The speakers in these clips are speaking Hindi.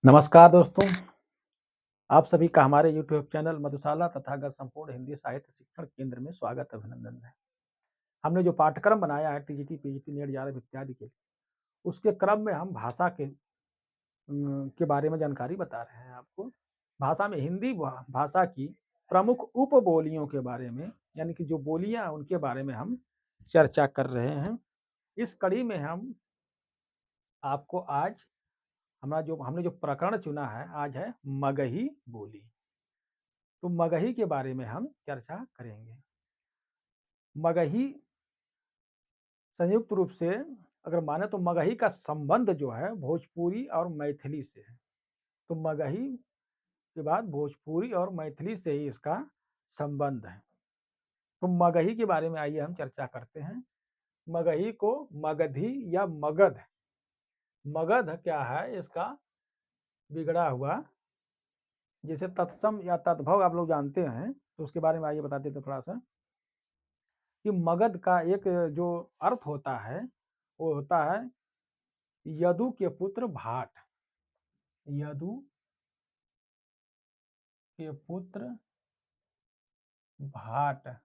नमस्कार दोस्तों, आप सभी का हमारे यूट्यूब चैनल मधुशाला तथागत संपूर्ण हिंदी साहित्य शिक्षण केंद्र में स्वागत अभिनंदन है। हमने जो पाठ्यक्रम बनाया है टीजीटी, पीजीटी, नेट, जेआरएफ इत्यादि के, उसके क्रम में हम भाषा के बारे में जानकारी बता रहे हैं आपको। भाषा में हिंदी भाषा की प्रमुख उपबोलियों के बारे में, यानी कि जो बोलियां उनके बारे में हम चर्चा कर रहे हैं। इस कड़ी में हम आपको आज हमने जो प्रकरण चुना है आज है मगही बोली। तो मगही के बारे में हम चर्चा करेंगे। मगही संयुक्त रूप से अगर माने तो मगही का संबंध जो है भोजपुरी और मैथिली से है। तो मगही के बाद भोजपुरी और मैथिली से ही इसका संबंध है। तो मगही के बारे में आइए हम चर्चा करते हैं। मगही को मगधी या मगध, मगध क्या है इसका बिगड़ा हुआ, जैसे तत्सम या तद्भव आप लोग जानते हैं, तो उसके बारे में आइए बताते थे थोड़ा सा कि मगध का एक जो अर्थ होता है वो होता है यदु के पुत्र भाट। यदु के पुत्र भाट।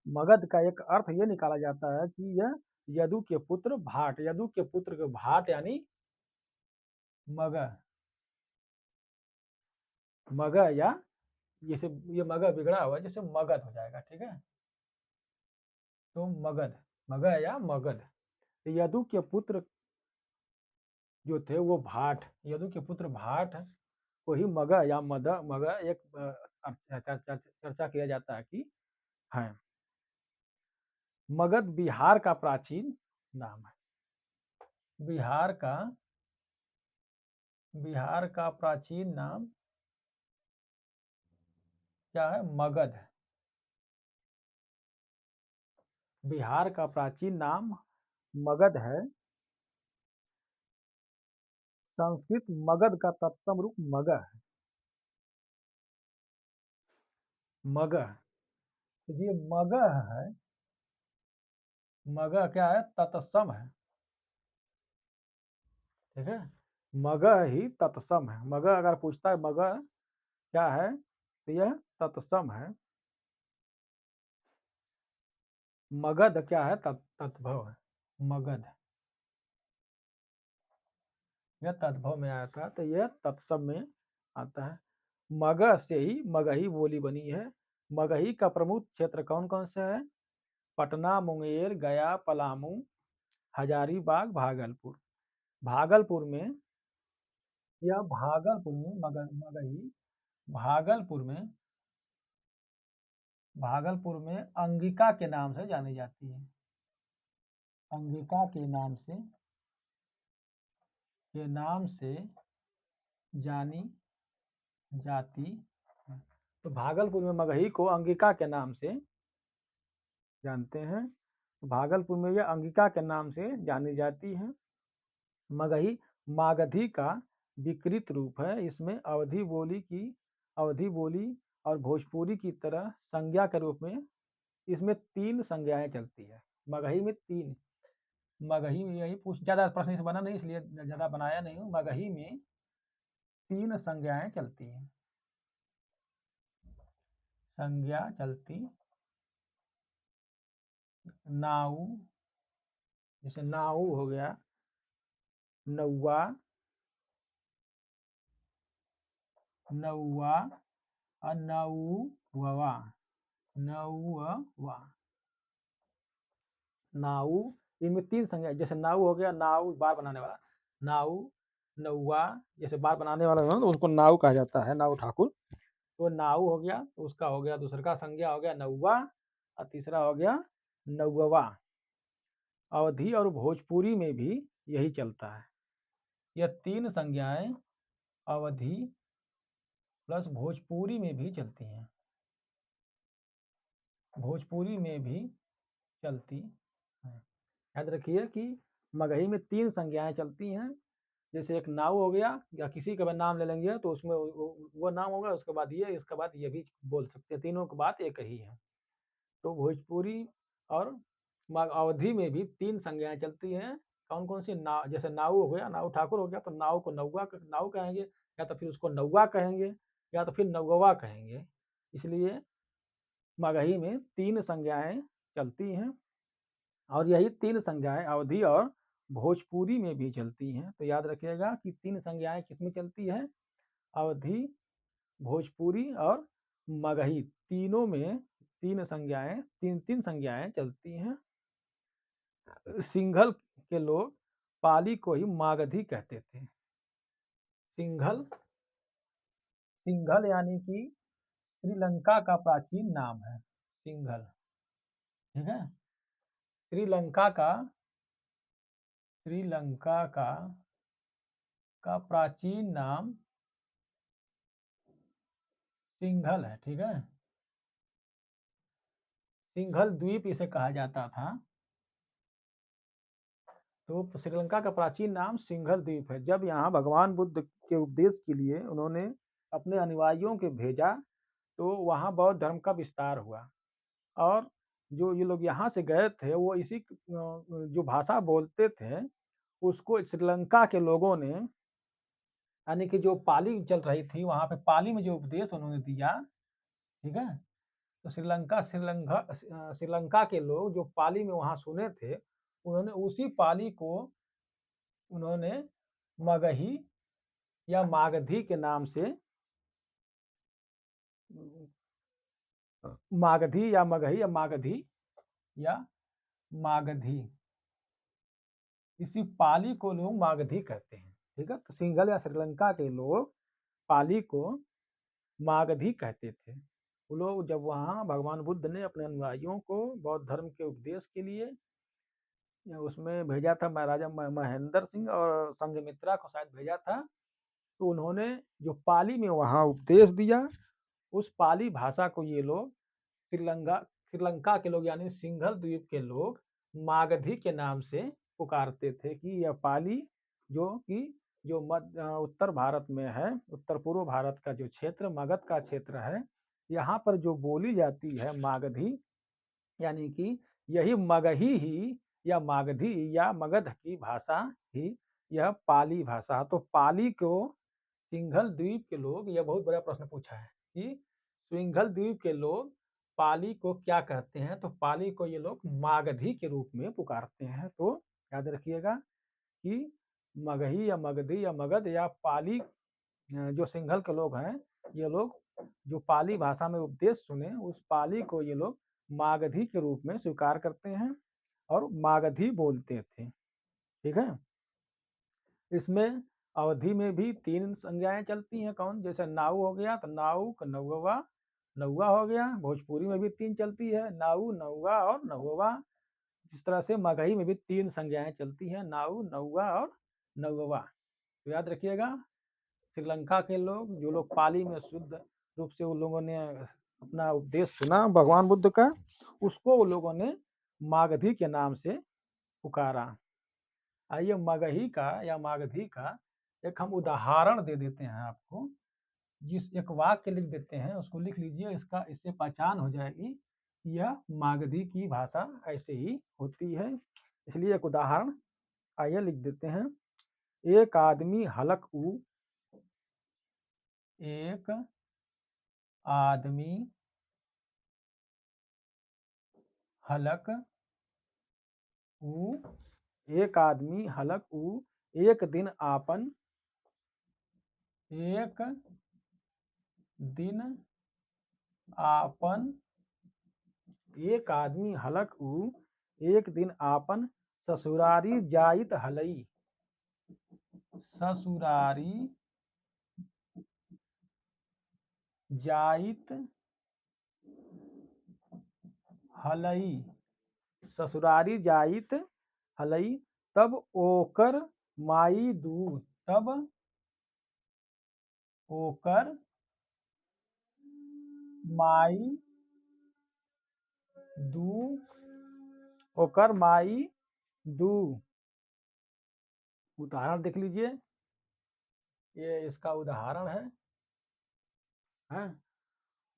मगध का एक अर्थ ये निकाला जाता है कि यह यदु के पुत्र भाट, यदु के पुत्र के भाट यानी मग, मग या जैसे ये मग बिगड़ा हुआ जैसे मगध हो जाएगा, ठीक है। तो मगध, मग या मगध। तो यदु के पुत्र जो थे वो भाट, यदु के पुत्र भाट को ही मग या मग एक चर्चा किया जाता है कि है। मगध बिहार का प्राचीन नाम है। बिहार का प्राचीन नाम क्या है? मगध है। बिहार का प्राचीन नाम मगध है। संस्कृत मगध का तत्सम रूप मग है। मग, तो ये मग है। मग क्या है? तत्सम है, ठीक है। मग ही तत्सम है। मग अगर पूछता है मग क्या है तो यह तत्सम है। मगध क्या है? तद्भव है। मगध यह तद्भव में आया था, तो यह तत्सम में आता है। मग से ही मगही बोली बनी है। मगही का प्रमुख क्षेत्र कौन कौन से है? पटना, मुंगेर, गया, पलामू, हजारीबाग, भागलपुर। भागलपुर में, यह भागलपुर में मगही भागलपुर में अंगिका के नाम से जानी जाती है। अंगिका के नाम से जानी जाती है। तो भागलपुर में मगही को अंगिका के नाम से जानते हैं। भागलपुर में यह अंगिका के नाम से जानी जाती है। मगही मागधी का विकृत रूप है। इसमें अवधी बोली और भोजपुरी की तरह संज्ञा के रूप में इसमें 3 संज्ञाएं चलती है। मगही में 3, मगही में यही पूछ ज्यादा प्रश्न इस बना नहीं इसलिए ज्यादा बनाया नहीं हूँ। मगही में 3 संज्ञाएं चलती हैं। संज्ञा चलती नाऊ, जैसे नाऊ हो गया, नौवा, नौवा और नौवा। नौवा, नाऊ, इनमें 3 संज्ञा, जैसे नाऊ हो गया, नाऊ बार बनाने वाला, नाऊ, नौवा जैसे बार बनाने वाला हो तो उसको नाऊ कहा जाता है, नाऊ ठाकुर। तो नाऊ हो गया, तो उसका हो गया दूसरा का संज्ञा हो गया नौवा और तीसरा हो गया नौवा। अवधी और भोजपुरी में भी यही चलता है। यह 3 संज्ञाएं अवधी प्लस भोजपुरी में भी चलती हैं। भोजपुरी में भी चलती है। याद रखिए कि मगही में 3 संज्ञाएं चलती हैं। जैसे एक नाव हो गया, या किसी का भी नाम ले लेंगे तो उसमें वो नाम होगा, उसके बाद ये, इसके बाद ये भी बोल सकते हैं। तीनों की बात एक ही है। तो भोजपुरी और अवधि में भी 3 संज्ञाएँ चलती हैं। कौन-कौन सी? जैसे नाऊ हो गया, नाऊ ठाकुर हो गया तो नाऊ को नाऊ कहेंगे, या तो फिर उसको नौवा कहेंगे, या तो फिर नौवा कहेंगे। इसलिए मगही में 3 संज्ञाएँ चलती हैं और यही 3 संज्ञाएँ अवधी और भोजपुरी में भी चलती हैं। तो याद रखिएगा कि 3 संज्ञाएँ किसमें चलती हैं? अवधी, भोजपुरी और मगही, तीनों में 3 संज्ञाएँ 3-3 संज्ञाएँ चलती हैं। सिंघल के लोग पाली को ही मागधी कहते थे। सिंघल सिंघल यानी कि श्रीलंका का प्राचीन नाम है, सिंघल, ठीक है? श्रीलंका का श्रीलंका का प्राचीन नाम सिंघल है, ठीक है? सिंघल द्वीप इसे कहा जाता था। तो श्रीलंका का प्राचीन नाम सिंघल द्वीप है। जब यहाँ भगवान बुद्ध के उपदेश के लिए उन्होंने अपने अनुयायियों को भेजा, तो वहाँ बौद्ध धर्म का विस्तार हुआ और जो ये लोग यहाँ से गए थे, वो इसी जो भाषा बोलते थे, उसको श्रीलंका के लोगों ने, यानी कि जो पाली चल रही थी, वहाँ पे पाली में जो उपदेश उन्होंने दिया, ठीक है? तो श्रीलंका के लोग जो पाली में वहाँ सुने थे, उन्होंने उसी पाली को उन्होंने मगही या मागधी के नाम से, मागधी या मगही या मागधी या मागधी, इसी पाली को लोग मागधी कहते हैं, ठीक है? तो सिंघल या श्रीलंका के लोग पाली को मागधी कहते थे। वो लोग जब वहाँ भगवान बुद्ध ने अपने अनुयायियों को बौद्ध धर्म के उपदेश के लिए उसमें भेजा था, महाराजा महेंद्र सिंह और संघमित्रा को शायद भेजा था, तो उन्होंने जो पाली में वहाँ उपदेश दिया, उस पाली भाषा को ये लोग श्रीलंका श्रीलंका के लोग यानी सिंघल द्वीप के लोग मागधी के नाम से पुकारते थे कि यह पाली जो उत्तर भारत में है, उत्तर पूर्व भारत का जो क्षेत्र मगध का क्षेत्र है, यहाँ पर जो बोली जाती है मागधी, यानी कि यही मगही ही या मागधी या मगध की भाषा ही यह पाली भाषा। तो पाली को सिंघल द्वीप के लोग, यह बहुत बड़ा प्रश्न पूछा है कि सिंघल द्वीप के लोग पाली को क्या कहते हैं? तो पाली को ये लोग मागधी के रूप में पुकारते हैं। तो याद रखिएगा कि मगही या मगधी या मगध या पाली, जो सिंघल के लोग हैं, ये लोग जो पाली भाषा में उपदेश सुने, उस पाली को ये लोग मागधी के रूप में स्वीकार करते हैं और मागधी बोलते थे, ठीक है? इसमें अवधि में भी 3 संज्ञाएँ चलती हैं। कौन? जैसे नाऊ हो गया तो नाऊ क नौवा, नौवा हो गया। भोजपुरी में भी 3 चलती है, नाऊ, नौवा और नौवा। जिस तरह से मगही में भी 3 संज्ञाएँ चलती हैं, नाऊ, नौवा और नौवा। तो याद रखिएगा, श्रीलंका के लोग, जो लोग पाली में शुद्ध रूप से उन लोगों ने अपना उपदेश सुना भगवान बुद्ध का, उसको वो लोगों ने मागधी के नाम से पुकारा। आइए मगही का या मागधी का एक हम उदाहरण दे देते हैं आपको। जिस एक वाक्य लिख देते हैं, उसको लिख लीजिए, इससे पहचान हो जाएगी, यह मागधी की भाषा ऐसे ही होती है। इसलिए एक उदाहरण आइए लिख देते हैं। एक आदमी हलक ऊ, एक आदमी हलक ऊ, एक आदमी हलक ऊ, एक दिन आपन, एक दिन आपन, एक आदमी हलक ऊ, एक दिन आपन ससुरारी जाइत हलई, ससुरारी जाइत हलई, ससुरारी जाइत हलई, तब ओकर माई दू, तब ओकर माई दू, ओकर माई दू। उदाहरण देख लीजिए, ये इसका उदाहरण है, हैं?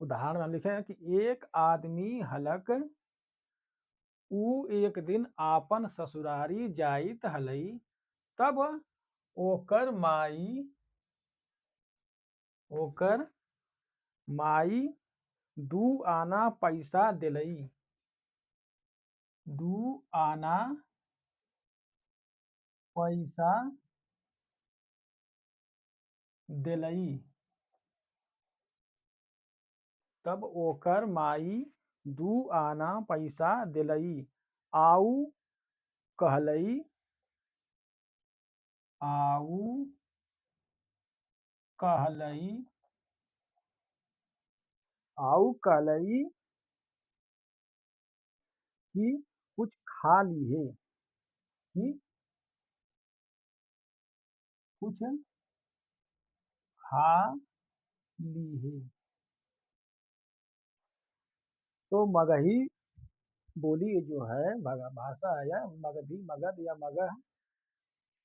उदाहरण में हम लिखे हैं कि एक आदमी हलक ऊ एक दिन आपन ससुरारी जाइत हलई, तब ओकर माई दू आना पैसा देलई। दू आना पैसा देलई। तब ओकर माई दू आना पैसा देलई। आऊ कहलई आऊ कहलई आऊ कहलई कि कुछ खा लीहे। कि कुछ खा लीहे। तो मगही बोली जो है भाषा है, यह मगधी, मगध या मगह,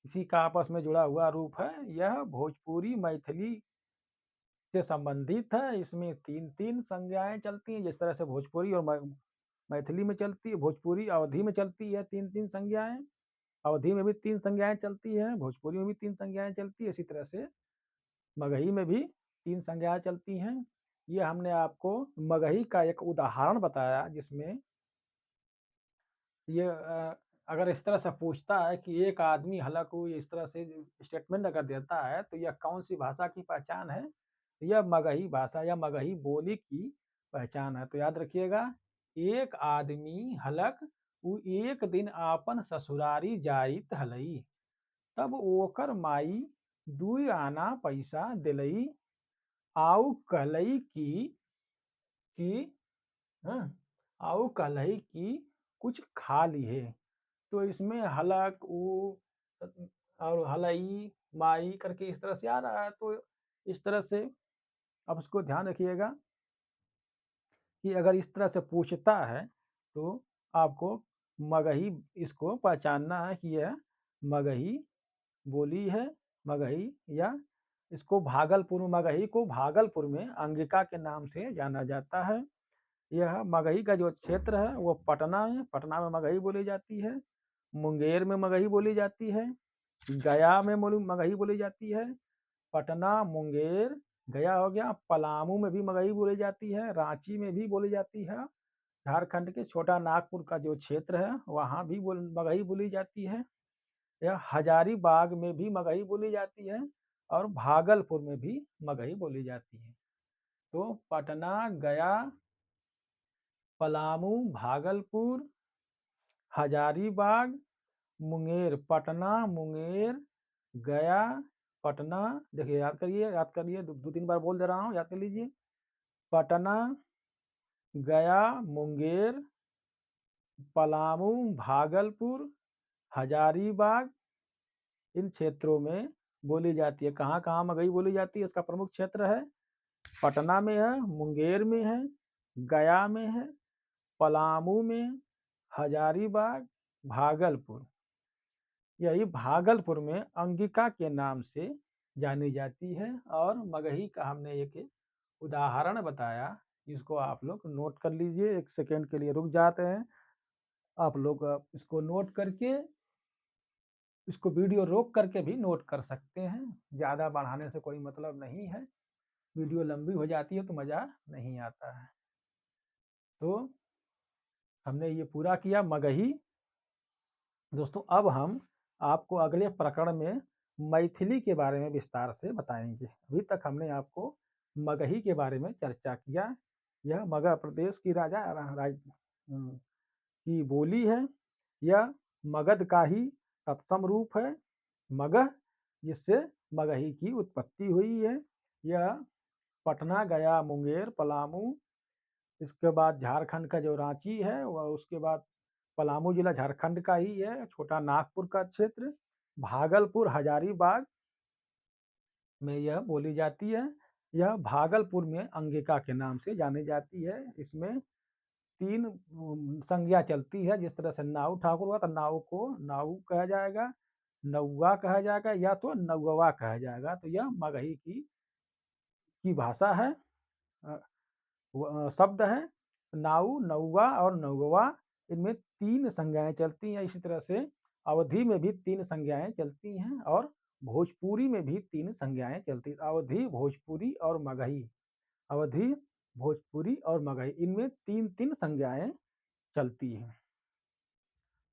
इसी का आपस में जुड़ा हुआ रूप है। यह भोजपुरी मैथिली से संबंधित है। इसमें तीन तीन संज्ञाएं चलती हैं, जिस तरह से भोजपुरी और मैथिली में चलती है, भोजपुरी अवधि में चलती है तीन तीन संज्ञाएं, अवधि में भी तीन संज्ञाएं चलती है, भोजपुरी में भी तीन संज्ञाएं चलती है, इसी तरह से मगही में भी तीन संज्ञाएं चलती हैं। ये हमने आपको मगही का एक उदाहरण बताया, जिसमें ये अगर इस तरह से पूछता है कि एक आदमी हलाकू इस तरह से स्टेटमेंट अगर देता है तो यह कौन सी भाषा की पहचान है, यह मगही भाषा या मगही बोली की पहचान है। तो याद रखिएगा, एक आदमी हलक उ एक दिन आपन ससुरारी जाइत हलई, तब ओकर माई दुई आना पैसा देलई। आऊ कहलई कि आऊ कहलई कि कुछ खा लीहे। तो इसमें हलक ऊ और हलई माई करके इस तरह से आ रहा है। तो इस तरह से अब उसको ध्यान रखिएगा कि अगर इस तरह से पूछता है तो आपको मगही इसको पहचानना है कि यह मगही बोली है। मगही या इसको मगही को भागलपुर में अंगिका के नाम से जाना जाता है। यह मगही का जो क्षेत्र है वो पटना है, पटना में मगही बोली जाती है, मुंगेर में मगही बोली जाती है, गया में मगही बोली जाती है, पटना, मुंगेर, गया हो गया, पलामू में भी मगही बोली जाती है, रांची में भी बोली जाती है, झारखंड के छोटा नागपुर का जो क्षेत्र है वहाँ भी मगही बोली जाती है, या हजारीबाग में भी मगही बोली जाती है, और भागलपुर में भी मगही बोली जाती है। तो पटना, गया, पलामू, भागलपुर, हजारीबाग, मुंगेर, पटना, मुंगेर, गया, पटना, देखिए याद करिए, दो तीन बार बोल दे रहा हूँ, याद कर लीजिए। पटना, गया, मुंगेर, पलामू, भागलपुर, हजारीबाग, इन क्षेत्रों में बोली जाती है। कहाँ कहाँ मगही बोली जाती है, इसका प्रमुख क्षेत्र है पटना में है, मुंगेर में है, गया में है, पलामू में, हजारीबाग, भागलपुर। यही भागलपुर में अंगिका के नाम से जानी जाती है। और मगही का हमने एक उदाहरण बताया, इसको आप लोग नोट कर लीजिए। एक सेकेंड के लिए रुक जाते हैं, आप लोग इसको नोट करके, इसको वीडियो रोक करके भी नोट कर सकते हैं। ज़्यादा बढ़ाने से कोई मतलब नहीं है, वीडियो लंबी हो जाती है तो मज़ा नहीं आता है। तो हमने ये पूरा किया मगही। दोस्तों अब हम आपको अगले प्रकरण में मैथिली के बारे में विस्तार से बताएंगे। अभी तक हमने आपको मगही के बारे में चर्चा किया। यह मगध प्रदेश की की बोली है। यह मगध का ही तत्सम रूप है, मगह, जिससे मगही की उत्पत्ति हुई है। यह पटना, गया, मुंगेर, पलामू, इसके बाद झारखंड का जो रांची है वह, उसके बाद पलामू जिला झारखंड का ही है, छोटा नागपुर का क्षेत्र, भागलपुर, हजारीबाग में यह बोली जाती है। यह भागलपुर में अंगिका के नाम से जानी जाती है। इसमें तीन संज्ञा चलती है, जिस तरह से नाऊ ठाकुर हुआ तो नाऊ को नाऊ कहा जाएगा, नौवा कहा जाएगा, या तो नौवा कहा जाएगा। तो यह मगही की भाषा है, शब्द है। नाऊ, नौवा और नौवा इनमें 3 संज्ञाएँ चलती हैं। इसी तरह से अवधी में भी 3 संज्ञाएँ चलती हैं और भोजपुरी में भी 3 संज्ञाएँ चलती हैं। अवधी, भोजपुरी और मगही। अवधी, भोजपुरी और मगही इनमें 3-3 संज्ञाएँ चलती हैं।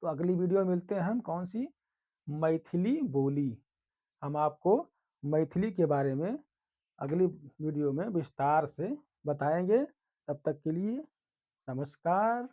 तो अगली वीडियो में मिलते हैं हम कौन-सी? मैथिली बोली। हम आपको मैथिली के बारे में अगली वीडियो में विस्तार से बताएँगे। तब तक के लिए नमस्कार।